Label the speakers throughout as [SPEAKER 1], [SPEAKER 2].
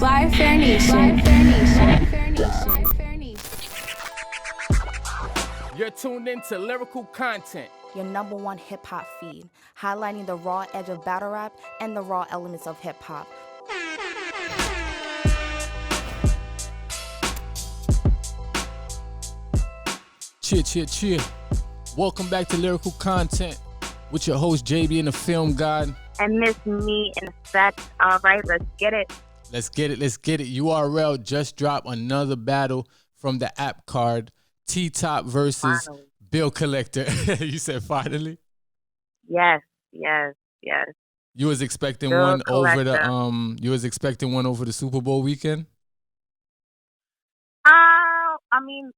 [SPEAKER 1] Fly Fair Nation.
[SPEAKER 2] You're tuned into lyrical content.
[SPEAKER 3] Your number one hip hop feed, highlighting the raw edge of battle rap and the raw elements of hip hop.
[SPEAKER 4] Cheer. Welcome back to Lyrical Content with your host JB and the Film God.
[SPEAKER 5] And Miss Me in effect. All right, let's get it.
[SPEAKER 4] Let's get it. URL just dropped another battle from the app card. T-Top versus
[SPEAKER 5] Finally.
[SPEAKER 4] Bill Collector. You said finally?
[SPEAKER 5] Yes.
[SPEAKER 4] You was expecting
[SPEAKER 5] Bill
[SPEAKER 4] one
[SPEAKER 5] Collector.
[SPEAKER 4] over the Super Bowl weekend?
[SPEAKER 5] I mean,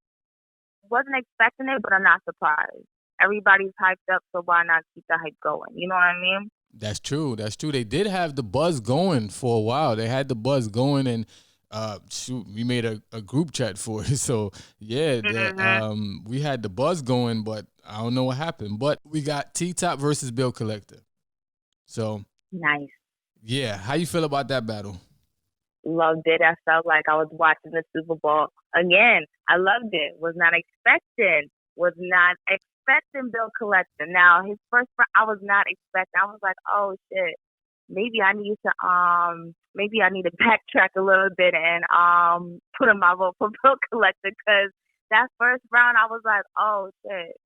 [SPEAKER 5] wasn't expecting it, but I'm not surprised. Everybody's hyped up, so why not keep the hype going? You know what I mean?
[SPEAKER 4] That's true. They did have the buzz going for a while. They had the buzz going, and we made a group chat for it. So yeah, we had the buzz going, but I don't know what happened. But we got T-Top versus Bill Collector. So
[SPEAKER 5] Nice.
[SPEAKER 4] yeah, how you feel about that battle?
[SPEAKER 5] Loved it. I felt like I was watching the Super Bowl again. I loved it. Was not expecting Bill Collector. Now his first round, I was not expecting. I was like, oh shit, maybe I need to backtrack a little bit and put in my vote for Bill Collector, because that first round I was like, oh shit.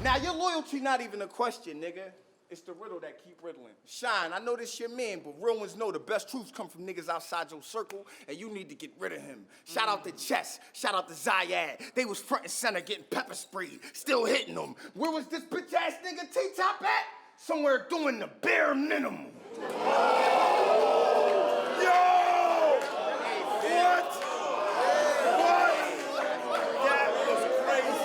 [SPEAKER 2] Now your loyalty not even a question, nigga. It's the riddle that keep riddling. Shine, I know this your man, but real ones know the best truths come from niggas outside your circle, and you need to get rid of him. Shout out to Chess, shout out to Zayad. They was front and center getting pepper sprayed, still hitting them. Where was this bitch ass nigga T-Top at? Somewhere doing the bare minimum. Yo! What? That was crazy.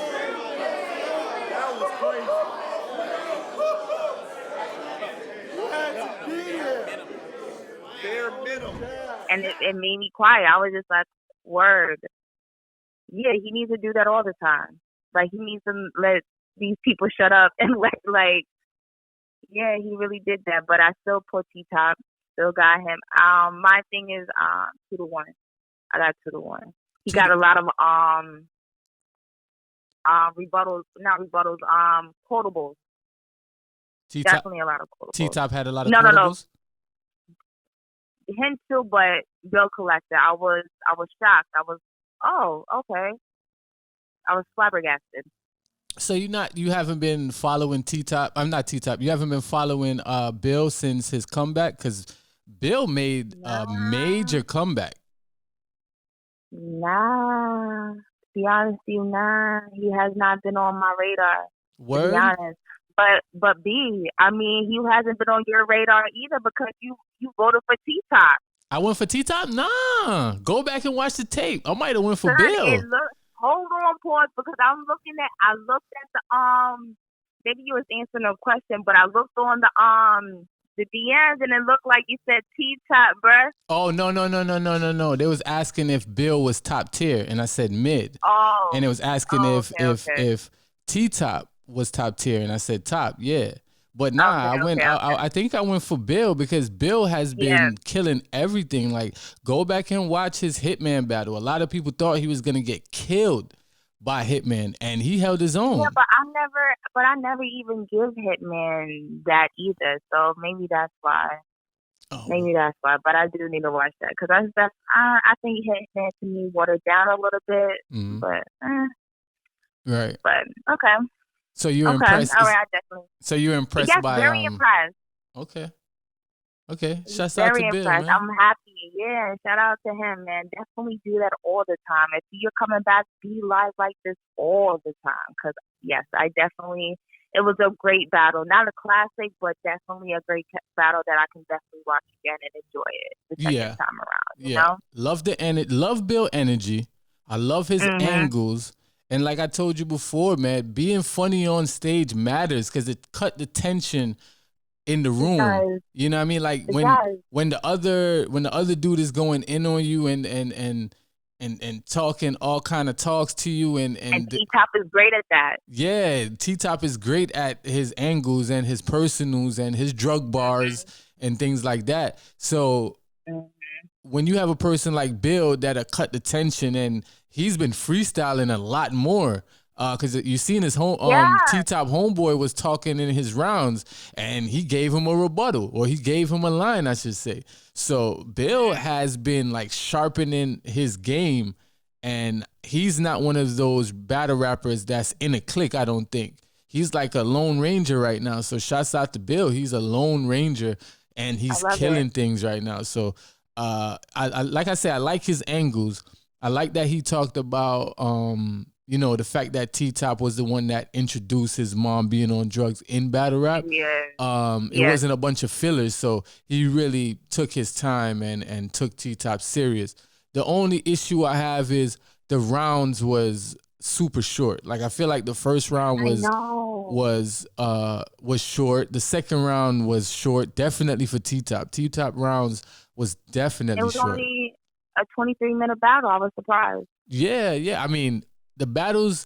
[SPEAKER 2] Bare minimum.
[SPEAKER 5] And it made me quiet. I was just like, word. Yeah, he needs to do that all the time. Like, he needs to let these people shut up and yeah, he really did that. But I still put T-Top, still got him. My thing is 2-1. I got 2-1. He got a lot of quotables.
[SPEAKER 4] T-Top,
[SPEAKER 5] Definitely a lot of quotables.
[SPEAKER 4] T-Top had a lot of
[SPEAKER 5] No.
[SPEAKER 4] quotables?
[SPEAKER 5] Him too, but Bill Collector, I was shocked. I was, oh, okay. I was flabbergasted.
[SPEAKER 4] So you haven't been following T-Top. I'm not T-Top. You haven't been following Bill since his comeback, because Bill made a major comeback.
[SPEAKER 5] Nah. To be honest with you, nah. He has not been on my radar.
[SPEAKER 4] Word?
[SPEAKER 5] To be honest. But B, I mean, he hasn't been on your radar either, because you voted for T-Top.
[SPEAKER 4] I went for T-Top? Nah. Go back and watch the tape. I might have went for Bill.
[SPEAKER 5] Hold on, pause, because I looked at the maybe you was answering a question, but I looked on the DMs and it looked like you said T-Top, bruh.
[SPEAKER 4] Oh, no. They was asking if Bill was top tier, and I said mid.
[SPEAKER 5] Oh.
[SPEAKER 4] And it was asking
[SPEAKER 5] okay.
[SPEAKER 4] if T-Top was top tier, and I said top, yeah. But nah, I think I went for Bill, because Bill has been killing everything. Like, go back and watch his Hitman battle. A lot of people thought he was gonna get killed by Hitman, and he held his own.
[SPEAKER 5] Yeah, but I never even give Hitman that either. So maybe that's why.
[SPEAKER 4] Oh.
[SPEAKER 5] Maybe that's why. But I do need to watch that, because I think Hitman to me watered down a little bit.
[SPEAKER 4] Mm-hmm.
[SPEAKER 5] But
[SPEAKER 4] right.
[SPEAKER 5] But okay.
[SPEAKER 4] So you're impressed.
[SPEAKER 5] All right, I definitely.
[SPEAKER 4] So you're impressed
[SPEAKER 5] yes,
[SPEAKER 4] by
[SPEAKER 5] very impressed.
[SPEAKER 4] Okay. Shouts out to Bill, man.
[SPEAKER 5] I'm happy. Yeah, shout out to him, man. Definitely do that all the time. If you're coming back, be live like this all the time. Because yes, it was a great battle. Not a classic, but definitely a great battle that I can definitely watch again and enjoy it the second time around. You know?
[SPEAKER 4] Love Bill energy. I love his angles. And like I told you before, man, being funny on stage matters, because it cut the tension in the room. You know what I mean? Like when the other dude is going in on you and talking all kind of talks to you and
[SPEAKER 5] T-Top is great at that.
[SPEAKER 4] Yeah, T-Top is great at his angles and his personals and his drug bars and things like that. So when you have a person like Bill that'll cut the tension, and he's been freestyling a lot more. Because you seen his T-Top homeboy was talking in his rounds, and he gave him a rebuttal, or he gave him a line, I should say. So Bill has been like sharpening his game, and he's not one of those battle rappers that's in a clique, I don't think. He's like a lone ranger right now. So shouts out to Bill. He's a lone ranger, and he's killing things right now. So I like I said, I like his angles. I like that he talked about the fact that T-Top was the one that introduced his mom being on drugs in battle rap. It wasn't a bunch of fillers, so he really took his time and took T-Top serious. The only issue I have is the rounds was super short. Like, I feel like the first round was short. The second round was short, definitely for T-Top. T-Top rounds was definitely short. It was
[SPEAKER 5] only a 23-minute battle. I was surprised.
[SPEAKER 4] Yeah. I mean, the battles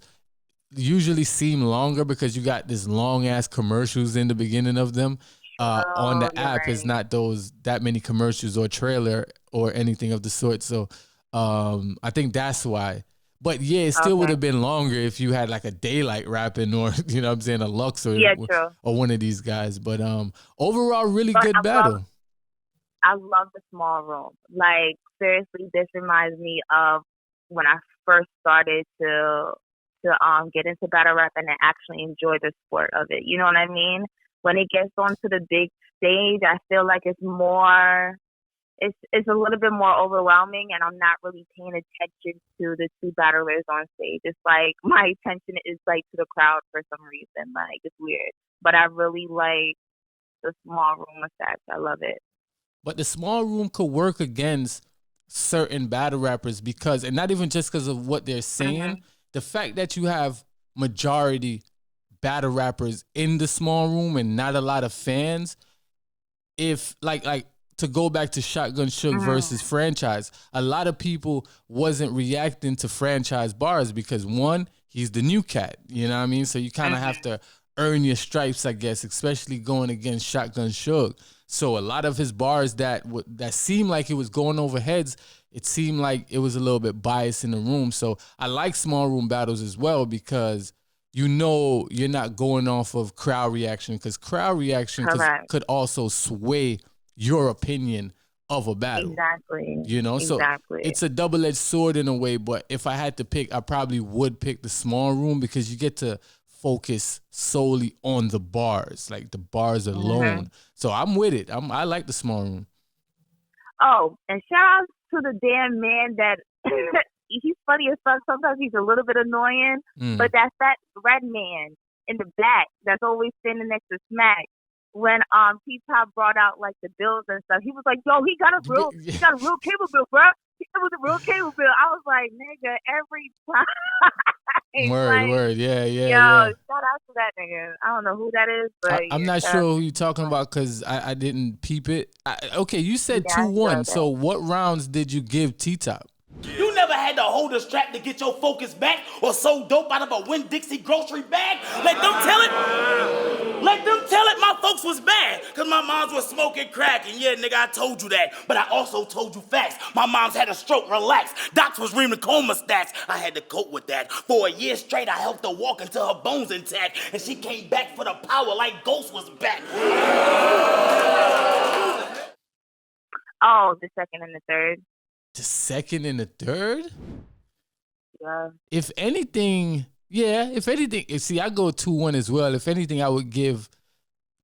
[SPEAKER 4] usually seem longer because you got this long-ass commercials in the beginning of them. On the app, it's not that many commercials or trailer or anything of the sort. So I think that's why. But yeah, it still would have been longer if you had like a Daylight rapping, or you know what I'm saying, a Lux or one of these guys. But overall, really good battle.
[SPEAKER 5] I love the small room. Like, seriously, this reminds me of when I first started to get into battle rap and actually enjoy the sport of it. You know what I mean? When it gets onto the big stage, I feel like it's a little bit more overwhelming, and I'm not really paying attention to the two battlers on stage. It's like my attention is like to the crowd for some reason. Like, it's weird. But I really like the small room effect. I love it.
[SPEAKER 4] But the small room could work against certain battle rappers because, and not even just because of what they're saying, the fact that you have majority battle rappers in the small room and not a lot of fans, if like to go back to Shotgun Shook versus Franchise, a lot of people wasn't reacting to Franchise bars because, one, he's the new cat, you know what I mean? So you kind of have to earn your stripes, I guess, especially going against Shotgun Shook. So a lot of his bars that seemed like it was going over heads, it seemed like it was a little bit biased in the room. So I like small room battles as well because you know you're not going off of crowd reaction, because crowd reaction could also sway your opinion of a battle.
[SPEAKER 5] Exactly.
[SPEAKER 4] You know, so it's a double-edged sword in a way, but if I had to pick, I probably would pick the small room because you get to focus solely on the bars, like the bars alone. So I'm with it. I like the small room.
[SPEAKER 5] Oh, and shout out to the damn man that he's funny as fuck. Sometimes he's a little bit annoying, but that's that red man in the back that's always standing next to Smack. When T-Top brought out like the bills and stuff, he was like, "Yo, he got a real cable bill, bro. He was a real cable bill." I was like, "Nigga, every time."
[SPEAKER 4] Word, yeah.
[SPEAKER 5] Shout out to that nigga. I don't know who that is, but
[SPEAKER 4] I'm not sure who you're talking about because I didn't peep it. Okay, you said 2-1. So what rounds did you give T-Top?
[SPEAKER 1] You never had to hold a strap to get your focus back or sold dope out of a Winn-Dixie grocery bag? Let them tell it my folks was bad, because my moms was smoking crack. And yeah, nigga, I told you that. But I also told you facts. My mom's had a stroke, relax. Docs was reading the coma stats. I had to cope with that. For a year straight, I helped her walk until her bones intact. And she came back for the power like Ghost was back.
[SPEAKER 5] Oh, the second and the third.
[SPEAKER 4] The second and the third?
[SPEAKER 5] Yeah.
[SPEAKER 4] If anything, see, I go 2-1 as well. If anything, I would give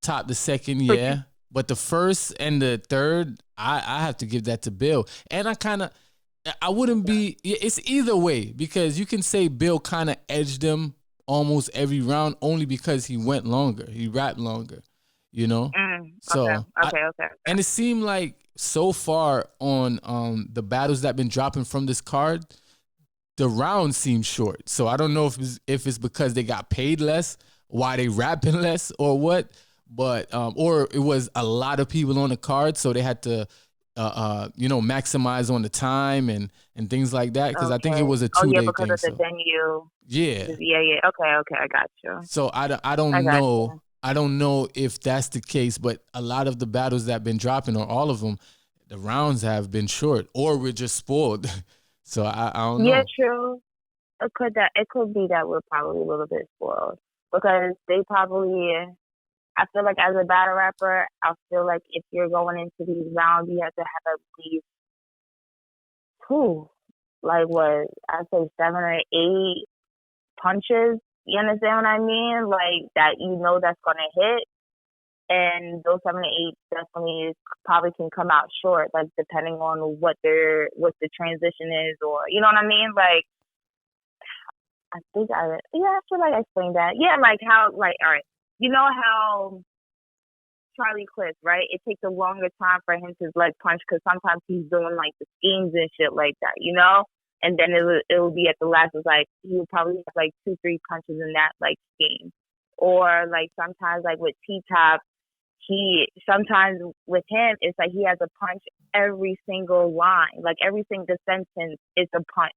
[SPEAKER 4] Top the second, yeah. But the first and the third, I have to give that to Bill. And I wouldn't be, it's either way, because you can say Bill kind of edged him almost every round only because he went longer. He rapped longer, you know?
[SPEAKER 5] Okay.
[SPEAKER 4] And it seemed like so far on the battles that been dropping from this card, the rounds seem short. So I don't know if it's because they got paid less, why they rapping less, or what. But or it was a lot of people on the card, so they had to maximize on the time and things like that. Because I think it was a 2-day thing.
[SPEAKER 5] Because of the venue.
[SPEAKER 4] Yeah.
[SPEAKER 5] Okay, I got you.
[SPEAKER 4] So I don't know. I don't know if that's the case, but a lot of the battles that been dropping, or all of them, the rounds have been short, or we're just spoiled. So I don't know.
[SPEAKER 5] Yeah, true. It could be that we're probably a little bit spoiled because they probably. I feel like as a battle rapper, I feel like if you're going into these rounds, you have to have at least like what I say, 7 or 8 punches. You understand what I mean? Like that, that's gonna hit, and those 7 or 8 definitely probably can come out short, like depending on what the transition is, or you know what I mean? Like I feel like I explained that. Yeah, like how, like all right. You know how Charlie Cliff, right? It takes a longer time for him to like punch because sometimes he's doing like the schemes and shit like that, And then it will be at the last. It's like he'll probably have like 2-3 punches in that like scheme, or like sometimes like with T Top, sometimes with him it's like he has a punch every single line, like every single sentence is a punch,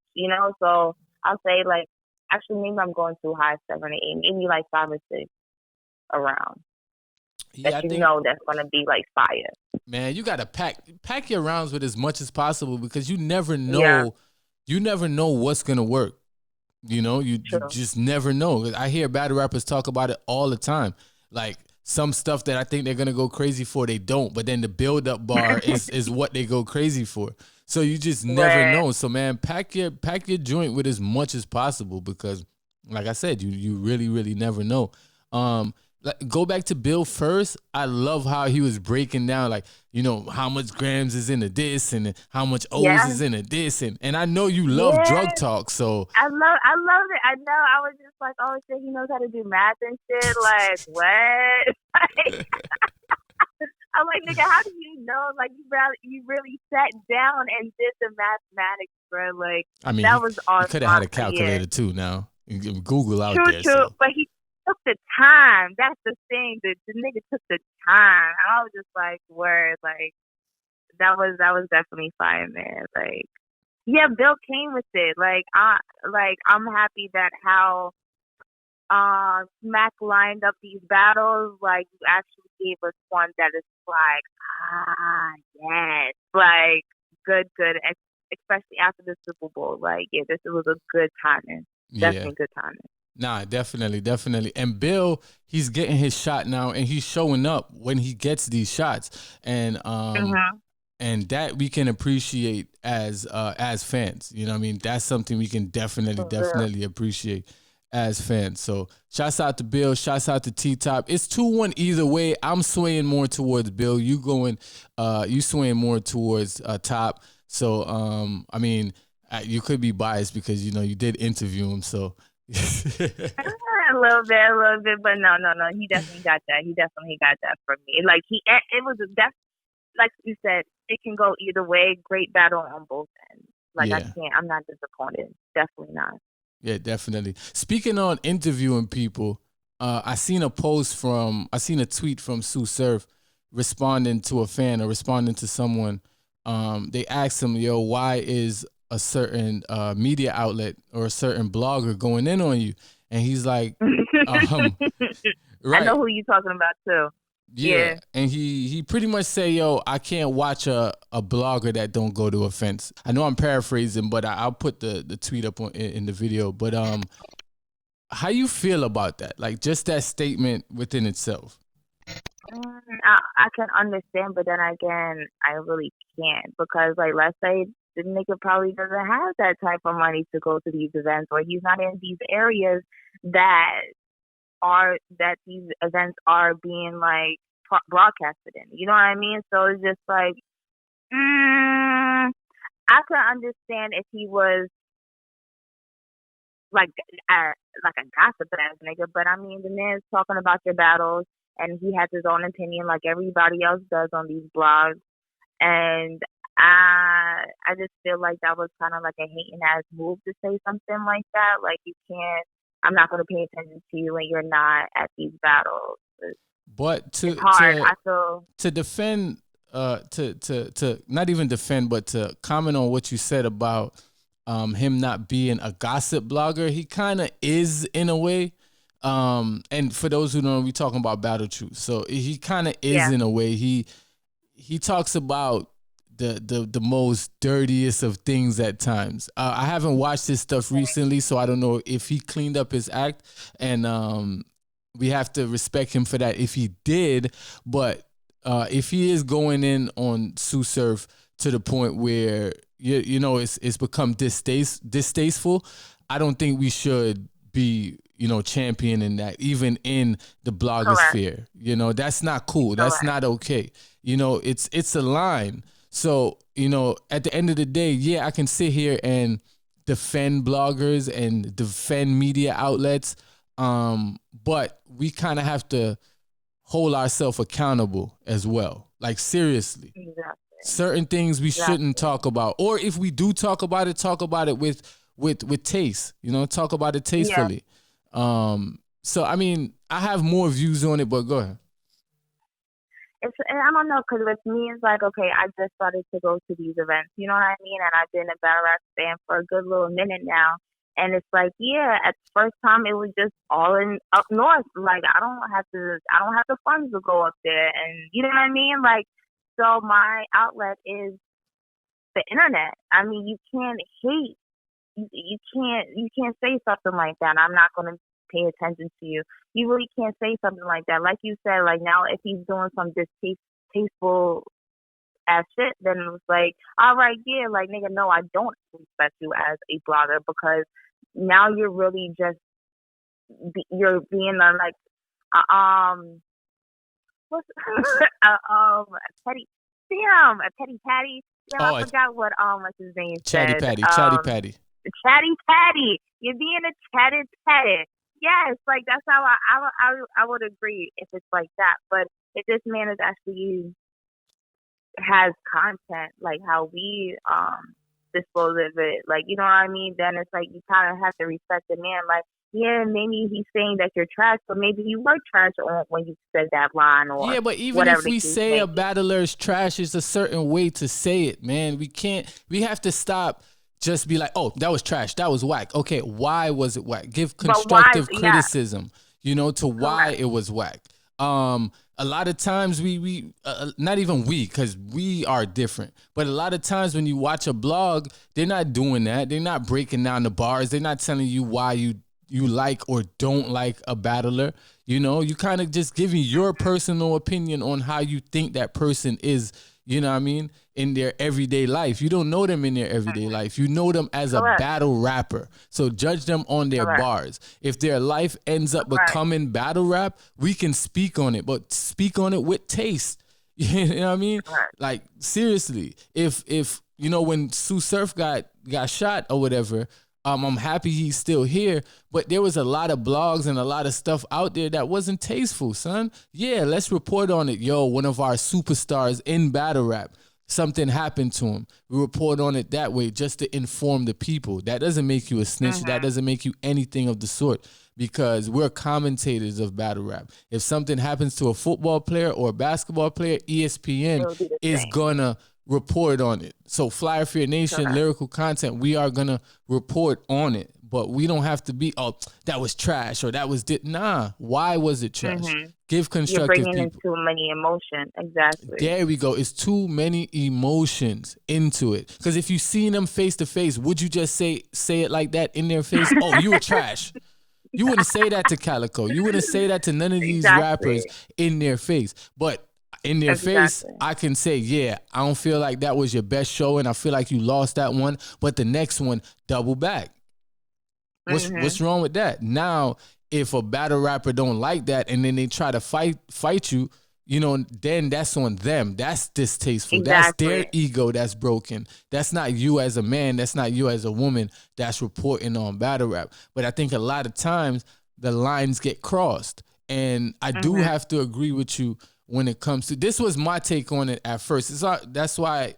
[SPEAKER 5] So I'll say like actually maybe I'm going too high, 7 or 8, maybe like 5 or 6. Around that that's gonna be like fire.
[SPEAKER 4] Man, you gotta pack your rounds with as much as possible because you never know.
[SPEAKER 5] Yeah.
[SPEAKER 4] You never know what's gonna work. You just never know. I hear battle rappers talk about it all the time. Like some stuff that I think they're gonna go crazy for, they don't. But then the build up bar is what they go crazy for. So you just never know. So man, pack your joint with as much as possible because, like I said, you really really never know. Go back to Bill first. I love how he was breaking down, like, how much grams is in a this and how much O's is in a this. And I know you love drug talk, so.
[SPEAKER 5] I love it. I know. I was just like, oh, shit, he knows how to do math and shit. Like, what? I'm like, nigga, how do you know? Like, you really sat down and did the mathematics, bro. Like, I mean, that was awesome.
[SPEAKER 4] You could have had a calculator, too, now. Google out there.
[SPEAKER 5] True,
[SPEAKER 4] so.
[SPEAKER 5] But he took the time. That's the thing. The nigga took the time. I was just like, word, like that was definitely fire, man. Like, yeah, Bill came with it. Like, I'm happy that how Smack lined up these battles. Like, you actually gave us one that is like, yes, like good, especially after the Super Bowl. Like, yeah, this was a good timing. Definitely good timing.
[SPEAKER 4] Nah, definitely. And Bill, he's getting his shot now, and he's showing up when he gets these shots, and and that we can appreciate as fans. You know what I mean? That's something we can definitely appreciate as fans. So shouts out to Bill, shouts out to T Top. It's 2-1 either way. I'm swaying more towards Bill. You swaying more towards Top. So I mean, you could be biased because you did interview him, so.
[SPEAKER 5] A little bit, but no. He definitely got that. He definitely got that from me. Like it was like you said, it can go either way. Great battle on both ends. Like I'm not disappointed. Definitely not.
[SPEAKER 4] Yeah, definitely. Speaking on interviewing people, I seen a tweet from Tsu Surf responding to a fan or responding to someone. They asked him, why is a certain media outlet or a certain blogger going in on you? And he's like, right.
[SPEAKER 5] I know who you're talking about too.
[SPEAKER 4] Yeah. And he pretty much say, I can't watch a blogger that don't go to a fence. I know I'm paraphrasing, but I'll put the tweet up in the video. But how you feel about that? Like just that statement within itself.
[SPEAKER 5] I can understand, but then again, I really can't because, like, let's say the nigga probably doesn't have that type of money to go to these events, or he's not in these areas that these events are being like broadcasted in. You know what I mean? So it's just like, I could understand if he was like a gossip ass nigga, but I mean, the man's talking about your battles, and he has his own opinion like everybody else does on these blogs, and I just feel like that was kind of like a hating ass move to say something like that. Like, you can't. I'm not going to pay attention to you when you're not at these battles.
[SPEAKER 4] But
[SPEAKER 5] it's hard. I feel
[SPEAKER 4] to defend, to not even defend, but to comment on what you said about him not being a gossip blogger. He kind of is in a way. And for those who don't know, we talking about Battle Truth. So he kind of is in a way. He talks about the most dirtiest of things at times. I haven't watched his stuff recently, so I don't know if he cleaned up his act, and we have to respect him for that if he did. But if he is going in on Tsu Surf to the point where you know it's become distasteful, I don't think we should be championing that even in the blogosphere. That's not cool. That's not okay. It's a line. So, at the end of the day, yeah, I can sit here and defend bloggers and defend media outlets, but we kind of have to hold ourselves accountable as well. Like, seriously.
[SPEAKER 5] Exactly.
[SPEAKER 4] Certain things we shouldn't talk about. Or if we do talk about it with taste. Talk about it tastefully. Yeah. So, I mean, I have more views on it, but go ahead.
[SPEAKER 5] I don't know, because with me, it's like, okay, I just started to go to these events, you know what I mean? And I've been a battle rap fan for a good little minute now. And it's like, yeah, at the first time, it was just all up north. Like, I don't have the funds to go up there. And you know what I mean? Like, so my outlet is the internet. I mean, you can't hate. You can't say something like that. I'm not going to pay attention to you. You really can't say something like that. Like you said, like now if he's doing some distasteful ass shit, then it was like, all right, yeah, like nigga, no, I don't respect you as a blogger, because now you're really just you're being like what's a petty patty. Damn, I forgot what what's his name
[SPEAKER 4] Chatty
[SPEAKER 5] said.
[SPEAKER 4] Patty.
[SPEAKER 5] Chatty Patty. You're being a chatty patty. Yes, like that's how I would agree if it's like that. But if this man is actually has content, like how we dispose of it, like you know what I mean, then it's like you kind of have to respect the man. Like, yeah, maybe he's saying that you're trash, but maybe you were trash when you said that line, or
[SPEAKER 4] yeah. But even if we say a battler is trash, it's a certain way to say it, man. We have to stop. Just be like, oh, that was trash. That was whack. Okay, why was it whack? Give constructive criticism, to why it was whack. A lot of times we not even we, because we are different. But a lot of times when you watch a blog, they're not doing that. They're not breaking down the bars. They're not telling you why you like or don't like a battler. You kind of just giving your personal opinion on how you think that person is. You know what I mean? In their everyday life. You don't know them in their everyday life. You know them as a battle rapper. So judge them on their bars. If their life ends up becoming battle rap, we can speak on it, but speak on it with taste. You know what I mean? Like, seriously, if when Tsu Surf got shot or whatever, I'm happy he's still here, but there was a lot of blogs and a lot of stuff out there that wasn't tasteful, son. Yeah, let's report on it. Yo, one of our superstars in battle rap, something happened to him. We report on it that way just to inform the people. That doesn't make you a snitch. That doesn't make you anything of the sort, because we're commentators of battle rap. If something happens to a football player or a basketball player, ESPN is gonna report on it. So Flyer Fear Nation, lyrical content, we are gonna report on it. But we don't have to be, oh, that was trash or that was nah. Why was it trash? Give constructive.
[SPEAKER 5] You're bringing in too many emotions. Exactly.
[SPEAKER 4] There we go. It's too many emotions into it. Because if you seen them face to face, would you just say it like that in their face? Oh, you were trash. You wouldn't say that to Calico. You wouldn't say that to none of these rappers in their face. But in their face, I can say, yeah, I don't feel like that was your best showing. I feel like you lost that one. But the next one, double back. What's wrong with that? Now, if a battle rapper don't like that and then they try to fight you, then that's on them. That's distasteful. Exactly. That's their ego that's broken. That's not you as a man. That's not you as a woman that's reporting on battle rap. But I think a lot of times the lines get crossed. And I do have to agree with you when it comes to, this was my take on it at first. That's why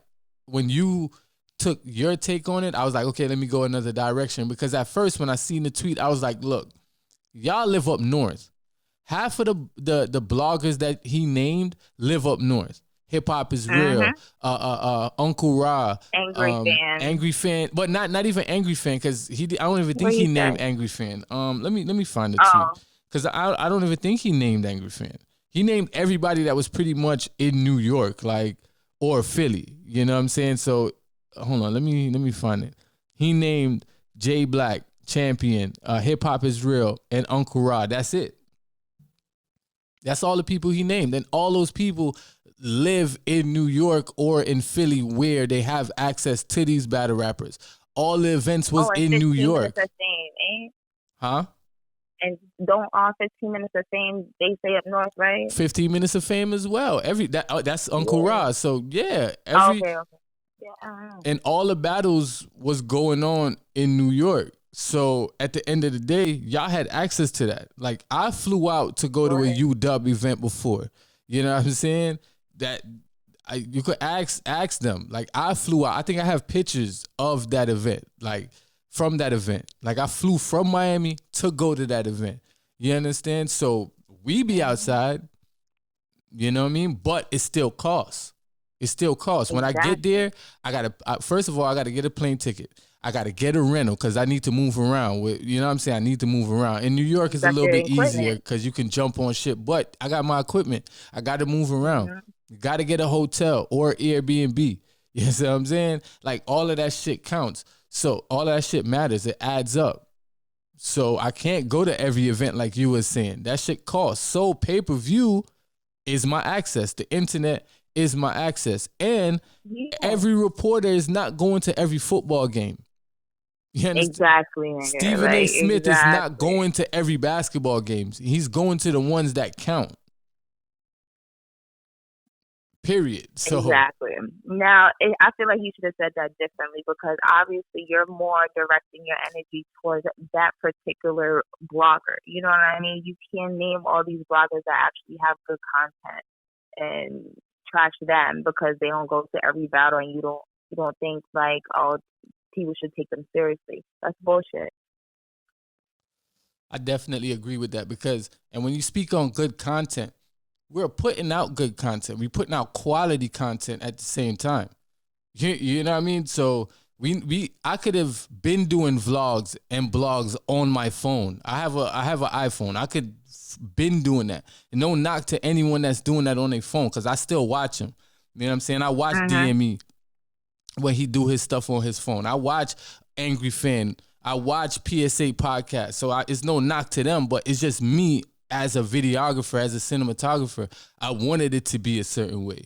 [SPEAKER 4] when you took your take on it, I was like, okay, let me go another direction. Because at first when I seen the tweet, I was like, look, y'all live up north. Half of the bloggers that he named live up north. Hip Hop is Real, Uncle Ra, Angry Fan, but not even Angry Fan, because I don't even think he named Angry Fan. Let me find the tweet, because I don't even think he named Angry Fan. He named everybody that was pretty much in New York, like or Philly. You know what I'm saying? So hold on, let me find it. He named Jay Black champion, Hip Hop Is Real, and Uncle Rod. That's it. That's all the people he named. And all those people live in New York or in Philly where they have access to these battle rappers. All the events was in New York.
[SPEAKER 5] The same,
[SPEAKER 4] huh?
[SPEAKER 5] And don't all 15 minutes of fame they say up north, right?
[SPEAKER 4] 15 minutes of fame as well. That's Uncle Rod. So yeah,
[SPEAKER 5] okay. Yeah,
[SPEAKER 4] and all the battles was going on in New York. So at the end of the day, y'all had access to that. Like I flew out to go to a UW event before. You know what I'm saying? You could ask them. Like I flew out. I think I have pictures of that event. Like from that event. Like I flew from Miami to go to that event. You understand? So we be outside, you know what I mean? But it still costs. It still costs. When I get there, first of all, I got to get a plane ticket. I got to get a rental because I need to move around. You know what I'm saying? I need to move around. In New York, it's a little bit easier because you can jump on shit. But I got my equipment. I got to move around. You got to get a hotel or Airbnb. You know what I'm saying? Like all of that shit counts. So all that shit matters. It adds up. So I can't go to every event like you was saying. That shit costs. So pay-per-view is my access. The internet is my access. And every reporter is not going to every football game. You understand?
[SPEAKER 5] Exactly.
[SPEAKER 4] Stephen A. Smith is not going to every basketball games. He's going to the ones that count. Period. So
[SPEAKER 5] exactly. Now, I feel like you should have said that differently because obviously you're more directing your energy towards that particular blogger. You know what I mean? You can name all these bloggers that actually have good content and trash them because they don't go to every battle and you don't think like, oh, people should take them seriously. That's bullshit.
[SPEAKER 4] I definitely agree with that because, and when you speak on good content, we're putting out good content. We're putting out quality content at the same time. You know what I mean? So I could have been doing vlogs and blogs on my phone. I have an iPhone. I could been doing that. And no knock to anyone that's doing that on their phone because I still watch him. You know what I'm saying? I watch DME when he do his stuff on his phone. I watch Angry Fan. I watch PSA podcast. So it's no knock to them, but it's just me as a videographer, as a cinematographer. I wanted it to be a certain way,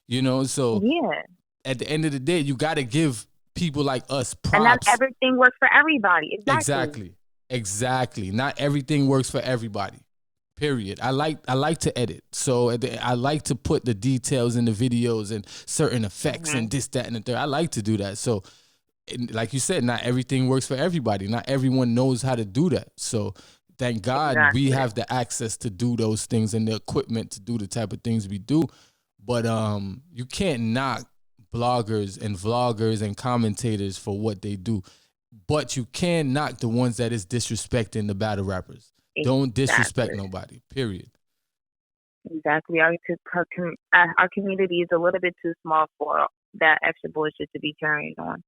[SPEAKER 4] you know? So at the end of the day, you got to give people like us props.
[SPEAKER 5] And not everything works for everybody.
[SPEAKER 4] Exactly. Not everything works for everybody. Period. I like to edit. So I like to put the details in the videos and certain effects and this, that, and the third. I like to do that. So like you said, not everything works for everybody. Not everyone knows how to do that. So thank God we have the access to do those things and the equipment to do the type of things we do. But you can't knock bloggers and vloggers and commentators for what they do. But you can knock the ones that is disrespecting the battle rappers. Don't disrespect nobody, period.
[SPEAKER 5] Exactly. Our community is a little bit too small for that extra bullshit to be carrying on.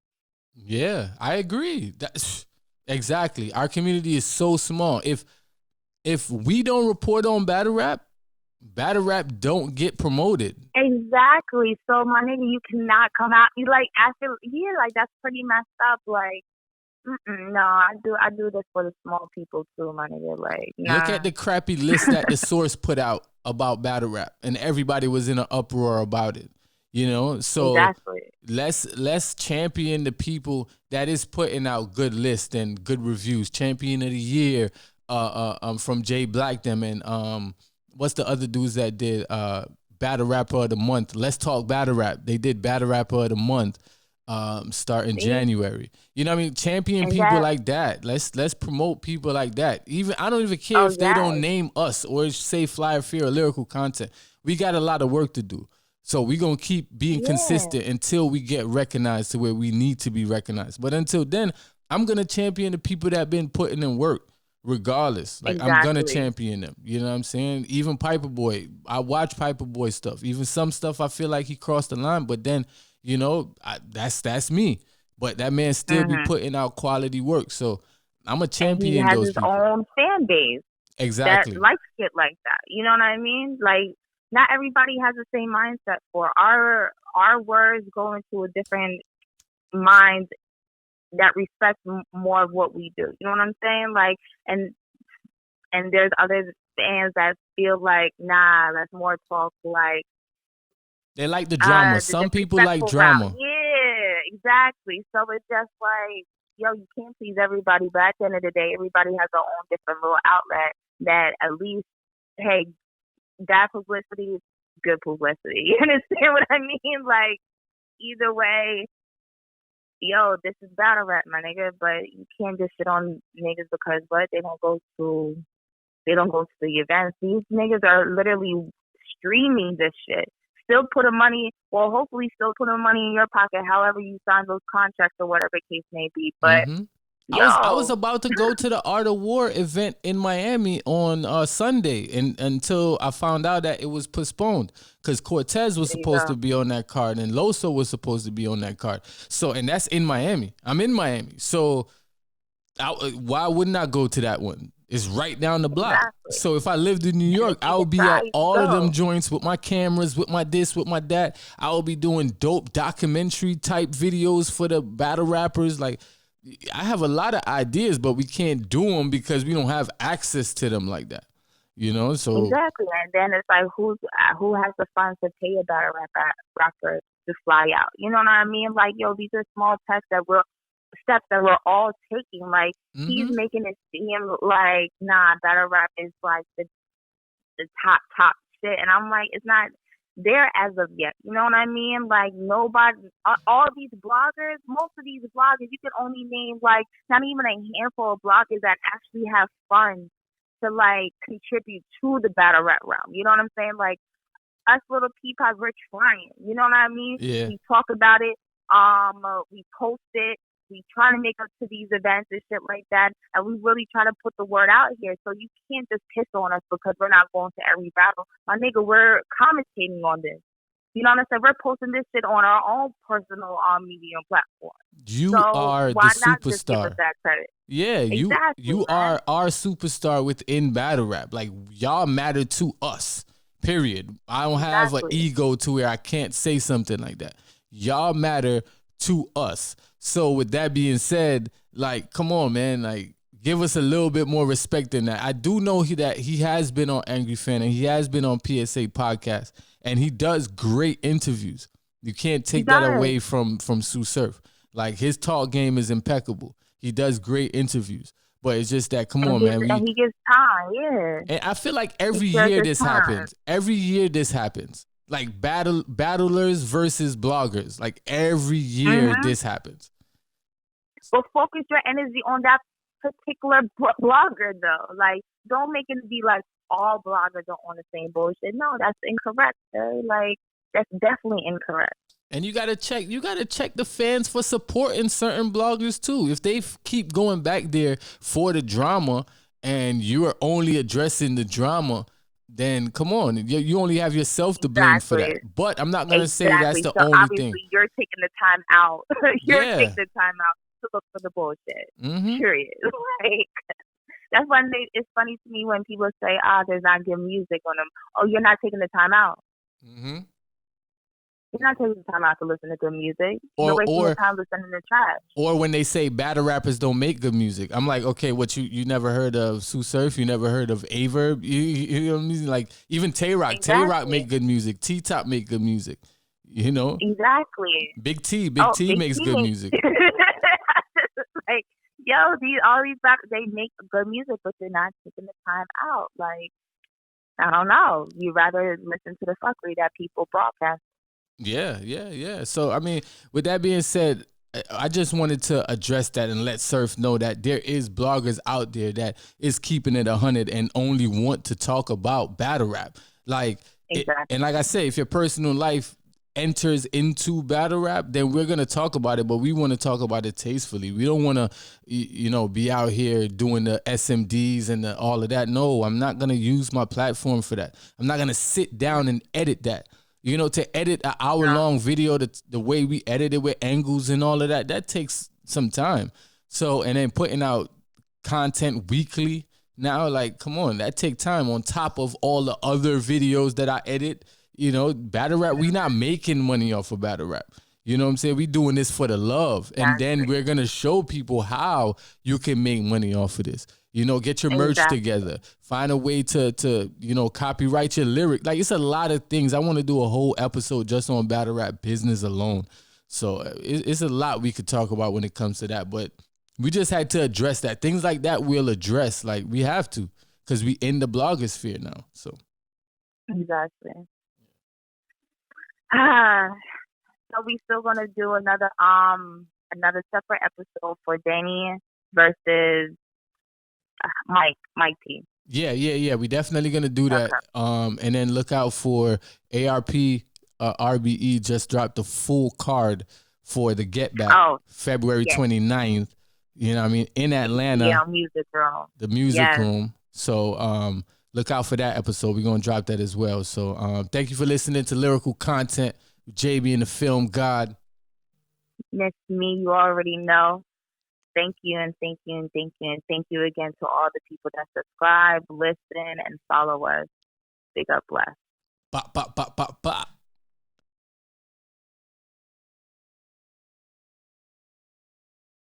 [SPEAKER 4] Yeah, I agree. Exactly. Our community is so small. If we don't report on battle rap don't get promoted.
[SPEAKER 5] Exactly. So my nigga, you cannot come out. You like, I feel, like that's pretty messed up. Like, no, I do this for the small people too, my nigga. Like, nah.
[SPEAKER 4] Look at the crappy list that the Source put out about battle rap, and everybody was in an uproar about it. You know, so let's champion the people that is putting out good lists and good reviews. Champion of the Year, from Jay Black them, and what's the other dudes that did Battle Rapper of the Month? Let's Talk Battle Rap. They did Battle Rapper of the Month. Starting January. You know what I mean? Champion people like that. Let's promote people like that. Even I don't even care if they don't name us or say Flyer Fear or lyrical content. We got a lot of work to do. So we're going to keep being consistent until we get recognized to where we need to be recognized. But until then, I'm going to champion the people that been putting in work regardless. Like I'm going to champion them. You know what I'm saying? Even Piper Boy. I watch Piper Boy stuff. Even some stuff I feel like he crossed the line, but then you know, that's me. But that man still be putting out quality work. So I'm a champion those people.
[SPEAKER 5] He has his own fan base.
[SPEAKER 4] Exactly.
[SPEAKER 5] That likes shit like that. You know what I mean? Like, not everybody has the same mindset for our our words go into a different mind that respects more of what we do. You know what I'm saying? Like, and there's other fans that feel like, nah, that's more talk like.
[SPEAKER 4] They like the drama. Some people like drama.
[SPEAKER 5] Route. Yeah, exactly. So it's just like, yo, you can't please everybody, but at the end of the day, everybody has their own different little outlet that at least, hey, that publicity is good publicity. You understand what I mean? Like, either way, yo, this is battle rap, my nigga, but you can't just shit on niggas because what? They don't go to the events. These niggas are literally streaming this shit. Hopefully still putting money in your pocket, however you sign those contracts or whatever the case may be. But
[SPEAKER 4] I was about to go to the Art of War event in Miami on Sunday, and until I found out that it was postponed because Cortez was supposed to be on that card and Loso was supposed to be on that card. So, and that's in Miami. I'm in Miami, so why wouldn't I go to that one? It's right down the block.
[SPEAKER 5] Exactly.
[SPEAKER 4] So if I lived in New York, I would be at all of them joints with my cameras, with my this, with my that. I would be doing dope documentary type videos for the battle rappers. Like, I have a lot of ideas, but we can't do them because we don't have access to them like that. You know, so
[SPEAKER 5] exactly. And then it's like, who has the funds to pay a battle rapper to fly out? You know what I mean? Like, yo, these are small steps that we're all taking. Like, he's making it seem like, nah, battle rap is like the top shit. And I'm like, it's not there as of yet. You know what I mean? Like, nobody, all these bloggers, most of these bloggers, you can only name like not even a handful of bloggers that actually have funds to like contribute to the battle rap realm. You know what I'm saying? Like, us little peepods, we're trying. You know what I mean?
[SPEAKER 4] Yeah.
[SPEAKER 5] We talk about it. We post it. We try to make up to these events and shit like that, and we really try to put the word out here. So you can't just piss on us because we're not going to every battle. My nigga, we're commentating on this. You know what I'm saying? We're posting this shit on our own personal medium platform.
[SPEAKER 4] You
[SPEAKER 5] so
[SPEAKER 4] are
[SPEAKER 5] why
[SPEAKER 4] the
[SPEAKER 5] not
[SPEAKER 4] superstar.
[SPEAKER 5] just give us that credit?
[SPEAKER 4] Yeah,
[SPEAKER 5] Exactly,
[SPEAKER 4] you
[SPEAKER 5] man.
[SPEAKER 4] are our superstar within battle rap. Like, y'all matter to us. Period. I don't have an ego to where I can't say something like that. Y'all matter to us. So with that being said, like, come on, man, like, give us a little bit more respect than that. I do know that he has been on Angry Fan and he has been on PSA podcast, and he does great interviews. You can't take that away from Tsu Surf. Like, his talk game is impeccable. He does great intervers. But it's just that, come on, man.
[SPEAKER 5] And he gets time, yeah.
[SPEAKER 4] And I feel like every year this happens. Every year this happens. Like, battlers versus bloggers. Like, every year this happens.
[SPEAKER 5] But focus your energy on that particular blogger, though. Like, don't make it be like all bloggers are on the same bullshit. No, that's incorrect, sir. Like, that's definitely incorrect.
[SPEAKER 4] And you gotta check the fans for supporting certain bloggers too. If they keep going back there for the drama and you are only addressing the drama, then come on, you only have yourself to blame for that. But I'm not gonna say that's the only thing.
[SPEAKER 5] You're taking the time out. Taking the time out to look for the bullshit. Period. Like, that's why it's funny to me when people say, there's not good music on them. Oh, you're not taking the time out. You're not taking the time out to listen to good music. You're wasting your time listening to trash. Or
[SPEAKER 4] when they say battle rappers don't make good music, I'm like, okay, what, you never heard of Tsu Surf? You never heard of Averb? You know what I mean? Like, even Tay-Rock.
[SPEAKER 5] Exactly.
[SPEAKER 4] Tay-Rock make good music. T-Top make good music. You know?
[SPEAKER 5] Exactly.
[SPEAKER 4] Big T makes good music.
[SPEAKER 5] Like, yo, all these rappers, they make good music, but they're not taking the time out. Like, I don't know. You rather listen to the fuckery that people broadcast.
[SPEAKER 4] Yeah. So, I mean, with that being said, I just wanted to address that and let Surf know that there is bloggers out there that is keeping it 100 and only want to talk about battle rap. Like, and like I said, if your personal life enters into battle rap, then we're going to talk about it, but we want to talk about it tastefully. We don't want to, be out here doing the SMDs and all of that. No, I'm not going to use my platform for that. I'm not going to sit down and edit that. To edit an hour-long video, the way we edit it with angles and all of that, that takes some time. So, and then putting out content weekly now, like, come on, that takes time on top of all the other videos that I edit. you know, battle rap, we not making money off of battle rap. You know what I'm saying? We doing this for the love. And then we're going to show people how you can make money off of this. You know, get your merch together. Find a way to, you know, copyright your lyric. Like, it's a lot of things. I want to do a whole episode just on battle rap business alone. So it's a lot we could talk about when it comes to that. But we just had to address that. Things like that we'll address. Like, we have to, because we in the blogosphere now. So.
[SPEAKER 5] Exactly. So we still gonna do another separate episode for Danny versus Mike T.
[SPEAKER 4] Yeah. We definitely gonna do that. Okay. And then look out for ARP. RBE just dropped the full card for the Get Back February 29th. You know what I mean? In Atlanta.
[SPEAKER 5] Yeah, music room.
[SPEAKER 4] The music room. So look out for that episode. We're gonna drop that as well. So thank you for listening to Lyrical Content with JB and the Film God.
[SPEAKER 5] Miss me, you already know. Thank you and thank you and thank you and thank you again to all the people that subscribe, listen, and follow us. Big up, bless.
[SPEAKER 4] Ba, ba, ba, ba, ba.